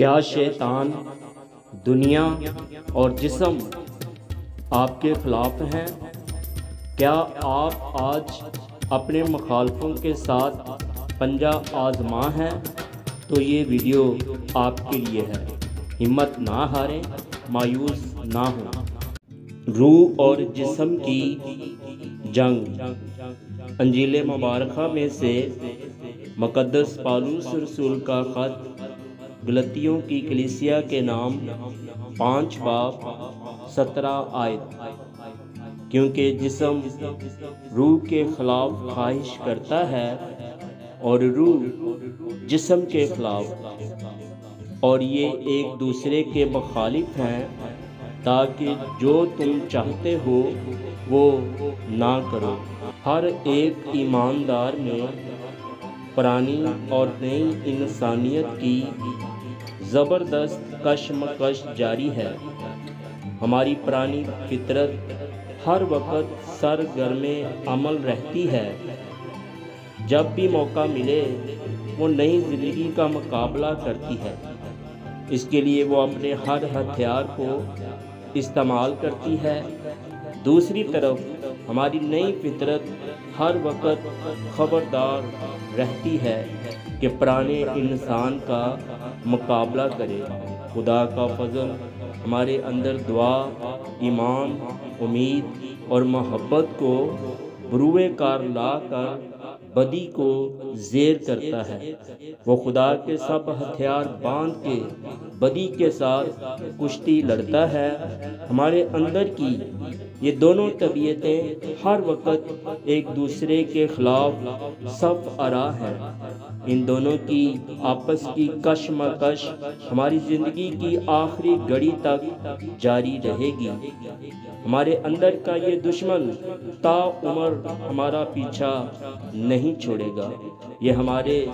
کیا شیطان دنیا اور جسم آپ کے خلاف ہیں؟ کیا آپ آج اپنے مخالفوں کے ساتھ پنجہ آزما ہیں؟ تو یہ ویڈیو آپ کے لیے ہے۔ ہمت نہ ہاریں، مایوس نہ ہوں۔ روح اور جسم کی جنگ۔ انجیل مبارکہ میں سے مقدس پالوس رسول کا خط گلتیوں کی کلیسیا کے نام 5 باب 17 آیت۔ کیونکہ جسم روح کے خلاف خواہش کرتا ہے اور روح جسم کے خلاف، اور یہ ایک دوسرے کے مخالف ہیں، تاکہ جو تم چاہتے ہو وہ نہ کرو۔ ہر ایک ایماندار میں پرانی اور نئی انسانیت کی زبردست کشمکش جاری ہے۔ ہماری پرانی فطرت ہر وقت سرگرم عمل رہتی ہے۔ جب بھی موقع ملے وہ نئی زندگی کا مقابلہ کرتی ہے۔ اس کے لیے وہ اپنے ہر ہتھیار کو استعمال کرتی ہے۔ دوسری طرف ہماری نئی فطرت ہر وقت خبردار رہتی ہے کہ پرانے انسان کا مقابلہ کرے۔ خدا کا فضل ہمارے اندر دعا، ایمان، امید اور محبت کو بروئے کار لا کر بدی کو زیر کرتا ہے۔ وہ خدا کے سب ہتھیار باندھ کے بدی کے ساتھ کشتی لڑتا ہے۔ ہمارے اندر کی یہ دونوں طبیعتیں ہر وقت ایک دوسرے کے خلاف صف آرا ہیں۔ ان دونوں کی آپس کی کشمکش ہماری زندگی کی آخری گھڑی تک جاری رہے گی۔ ہمارے اندر کا یہ دشمن تا عمر ہمارا پیچھا نہیں چھوڑے گا۔ یہ ہمارے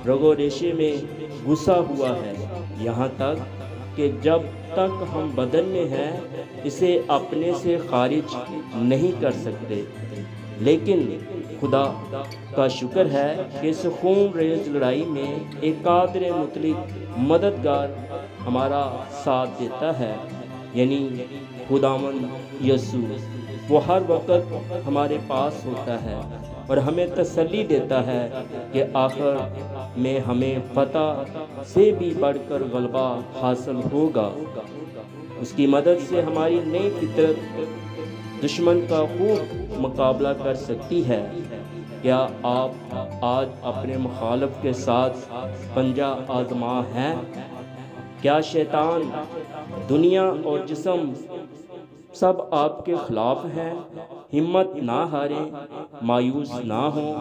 رگ و ریشے میں گھسا ہوا ہے، یہاں تک کہ جب تک ہم بدن میں ہیں اسے اپنے سے خارج نہیں کر سکتے۔ لیکن خدا کا شکر ہے کہ اس خون ریز لڑائی میں ایک قادر مطلق مددگار ہمارا ساتھ دیتا ہے، یعنی خداوند یسوع۔ وہ ہر وقت ہمارے پاس ہوتا ہے اور ہمیں تسلی دیتا ہے کہ آخر میں ہمیں فتح سے بھی بڑھ کر غلبہ حاصل ہوگا۔ اس کی مدد سے ہماری نئی فطرت دشمن کا خوب مقابلہ کر سکتی ہے۔ کیا آپ آج اپنے مخالف کے ساتھ پنجہ آزما ہیں؟ کیا شیطان دنیا اور جسم سب آپ کے خلاف ہیں؟ ہمت نہ ہاریں، مایوس نہ ہوں۔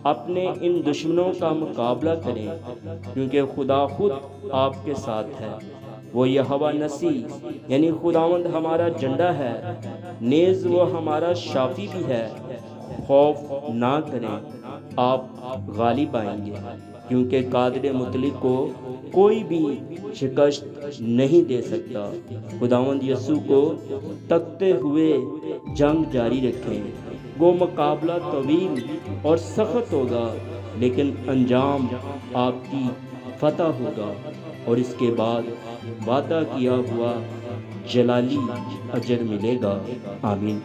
اپنے ان دشمنوں کا مقابلہ کریں، کیونکہ خدا خود آپ کے ساتھ ہے۔ وہ یہوہ نسی یعنی خداوند ہمارا جھنڈا ہے، نیز وہ ہمارا شافی بھی ہے۔ خوف نہ کریں، آپ غالب آئیں گے، کیونکہ قادر مطلق کو کوئی بھی شکست نہیں دے سکتا۔ خداوند یسوع کو تکتے ہوئے جنگ جاری رکھیں۔ وہ مقابلہ طویل اور سخت ہوگا، لیکن انجام آپ کی فتح ہوگا، اور اس کے بعد وعدہ کیا ہوا جلالی اجر ملے گا۔ آمین۔